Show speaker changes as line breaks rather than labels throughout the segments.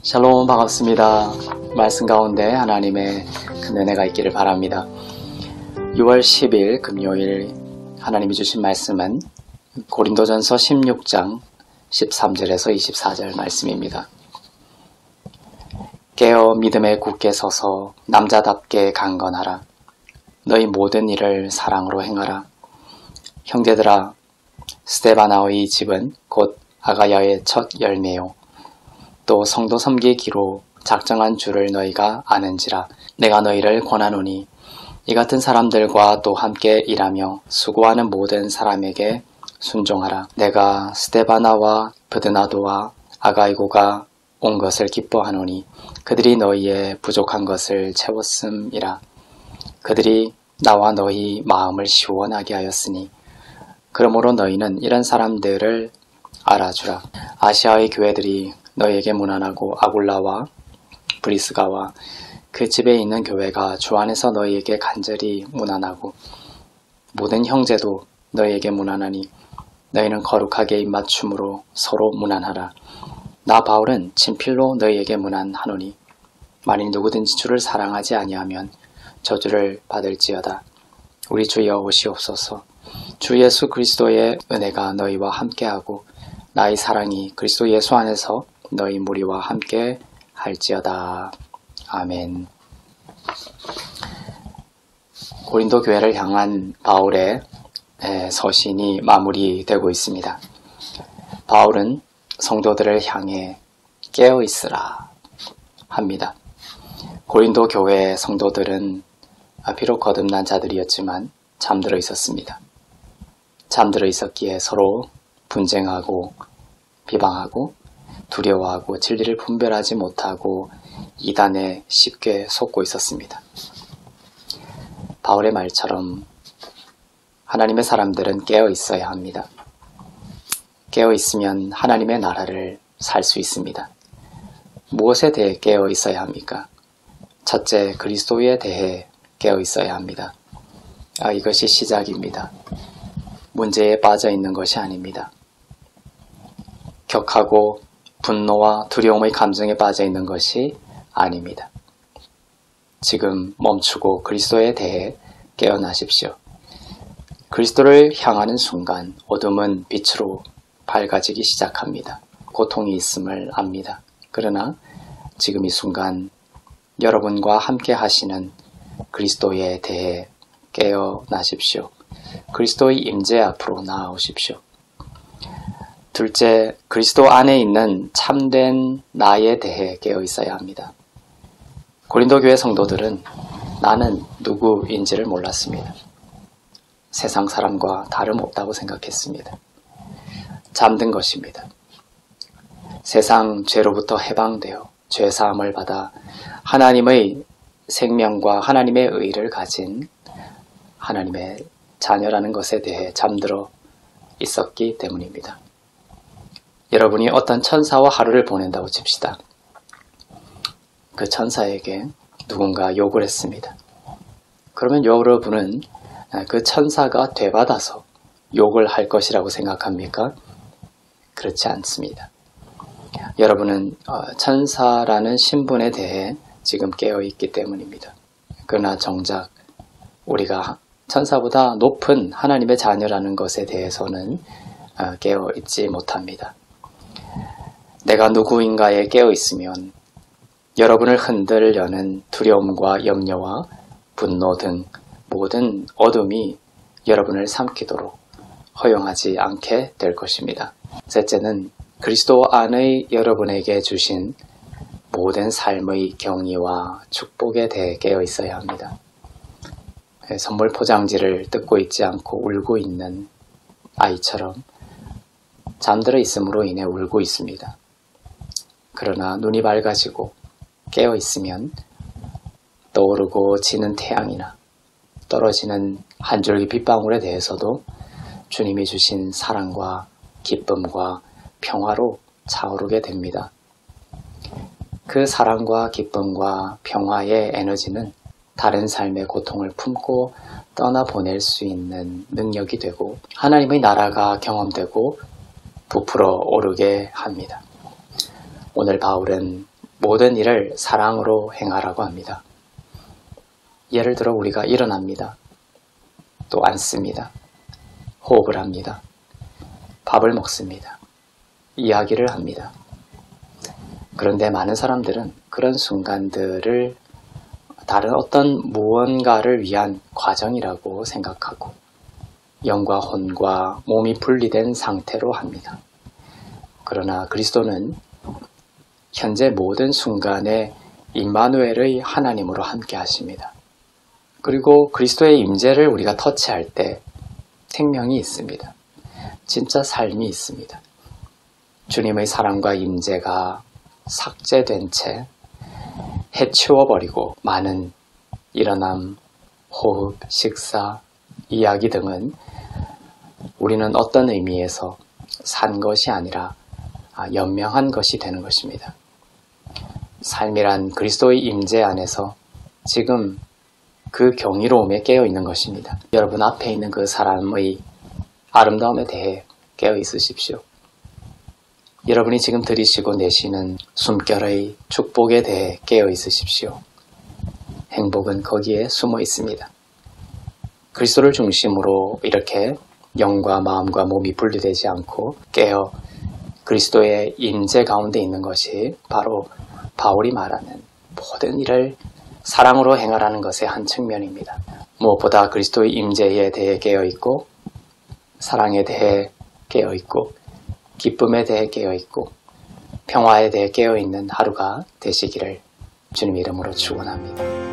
샬롬, 반갑습니다. 말씀 가운데 하나님의 큰 은혜가 있기를 바랍니다. 6월 10일 금요일 하나님이 주신 말씀은 고린도전서 16장 13절에서 24절 말씀입니다. 깨어 믿음에 굳게 서서 남자답게 강건하라. 너희 모든 일을 사랑으로 행하라. 형제들아, 스데바나의 집은 곧 아가야의 첫 열매요. 또 성도 섬기기로 작정한 줄을 너희가 아는지라. 내가 너희를 권하노니 이 같은 사람들과 또 함께 일하며 수고하는 모든 사람에게 순종하라. 내가 스데바나와 브드나도와 아가이고가 온 것을 기뻐하노니 그들이 너희의 부족한 것을 채웠음이라. 그들이 나와 너희 마음을 시원하게 하였으니 그러므로 너희는 이런 사람들을 알아주라. 아시아의 교회들이 너희에게 문안하고 아굴라와 브리스가와 그 집에 있는 교회가 주 안에서 너희에게 간절히 문안하고 모든 형제도 너희에게 문안하니 너희는 거룩하게 입맞춤으로 서로 문안하라. 나 바울은 친필로 너희에게 문안하노니 만일 누구든지 주를 사랑하지 아니하면 저주를 받을지어다. 우리 주여 오시옵소서. 주 예수 그리스도의 은혜가 너희와 함께하고 나의 사랑이 그리스도 예수 안에서 너희 무리와 함께 할지어다. 아멘. 고린도 교회를 향한 바울의 서신이 마무리되고 있습니다. 바울은 성도들을 향해 깨어있으라 합니다. 고린도 교회 성도들은 비록 거듭난 자들이었지만 잠들어 있었습니다. 잠들어 있었기에 서로 분쟁하고 비방하고 두려워하고 진리를 분별하지 못하고 이단에 쉽게 속고 있었습니다. 바울의 말처럼 하나님의 사람들은 깨어 있어야 합니다. 깨어 있으면 하나님의 나라를 살 수 있습니다. 무엇에 대해 깨어 있어야 합니까? 첫째, 그리스도에 대해 깨어 있어야 합니다. 이것이 시작입니다. 문제에 빠져 있는 것이 아닙니다. 격하고 분노와 두려움의 감정에 빠져 있는 것이 아닙니다. 지금 멈추고 그리스도에 대해 깨어나십시오. 그리스도를 향하는 순간 어둠은 빛으로 밝아지기 시작합니다. 고통이 있음을 압니다. 그러나 지금 이 순간 여러분과 함께 하시는 그리스도에 대해 깨어나십시오. 그리스도의 임재 앞으로 나아오십시오. 둘째, 그리스도 안에 있는 참된 나에 대해 깨어 있어야 합니다. 고린도 교회 성도들은 나는 누구인지를 몰랐습니다. 세상 사람과 다름없다고 생각했습니다. 잠든 것입니다. 세상 죄로부터 해방되어 죄사함을 받아 하나님의 생명과 하나님의 의를 가진 하나님의 자녀라는 것에 대해 잠들어 있었기 때문입니다. 여러분이 어떤 천사와 하루를 보낸다고 칩시다. 그 천사에게 누군가 욕을 했습니다. 그러면 여러분은 그 천사가 되받아서 욕을 할 것이라고 생각합니까? 그렇지 않습니다. 여러분은 천사라는 신분에 대해 지금 깨어있기 때문입니다. 그러나 정작 우리가 천사보다 높은 하나님의 자녀라는 것에 대해서는 깨어있지 못합니다. 내가 누구인가에 깨어있으면 여러분을 흔들려는 두려움과 염려와 분노 등 모든 어둠이 여러분을 삼키도록 허용하지 않게 될 것입니다. 셋째는 그리스도 안의 여러분에게 주신 모든 삶의 경의와 축복에 대해 깨어 있어야 합니다. 선물 포장지를 뜯고 있지 않고 울고 있는 아이처럼 잠들어 있음으로 인해 울고 있습니다. 그러나 눈이 밝아지고 깨어 있으면 떠오르고 지는 태양이나 떨어지는 한 줄기 빗방울에 대해서도 주님이 주신 사랑과 기쁨과 평화로 차오르게 됩니다. 그 사랑과 기쁨과 평화의 에너지는 다른 삶의 고통을 품고 떠나보낼 수 있는 능력이 되고 하나님의 나라가 경험되고 부풀어 오르게 합니다. 오늘 바울은 모든 일을 사랑으로 행하라고 합니다. 예를 들어 우리가 일어납니다. 또 앉습니다. 호흡을 합니다. 밥을 먹습니다. 이야기를 합니다. 그런데 많은 사람들은 그런 순간들을 다른 어떤 무언가를 위한 과정이라고 생각하고 영과 혼과 몸이 분리된 상태로 합니다. 그러나 그리스도는 현재 모든 순간에 임마누엘의 하나님으로 함께 하십니다. 그리고 그리스도의 임재를 우리가 터치할 때 생명이 있습니다. 진짜 삶이 있습니다. 주님의 사랑과 임재가 삭제된 채 해치워버리고 많은 일어남, 호흡, 식사, 이야기 등은 우리는 어떤 의미에서 산 것이 아니라 연명한 것이 되는 것입니다. 삶이란 그리스도의 임재 안에서 지금 그 경이로움에 깨어 있는 것입니다. 여러분 앞에 있는 그 사람의 아름다움에 대해 깨어 있으십시오. 여러분이 지금 들이쉬고 내쉬는 숨결의 축복에 대해 깨어 있으십시오. 행복은 거기에 숨어 있습니다. 그리스도를 중심으로 이렇게 영과 마음과 몸이 분리되지 않고 깨어 그리스도의 임재 가운데 있는 것이 바로 바울이 말하는 모든 일을 사랑으로 행하라는 것의 한 측면입니다. 무엇보다 그리스도의 임재에 대해 깨어있고 사랑에 대해 깨어있고 기쁨에 대해 깨어있고 평화에 대해 깨어있는 하루가 되시기를 주님 이름으로 축원합니다.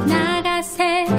나가세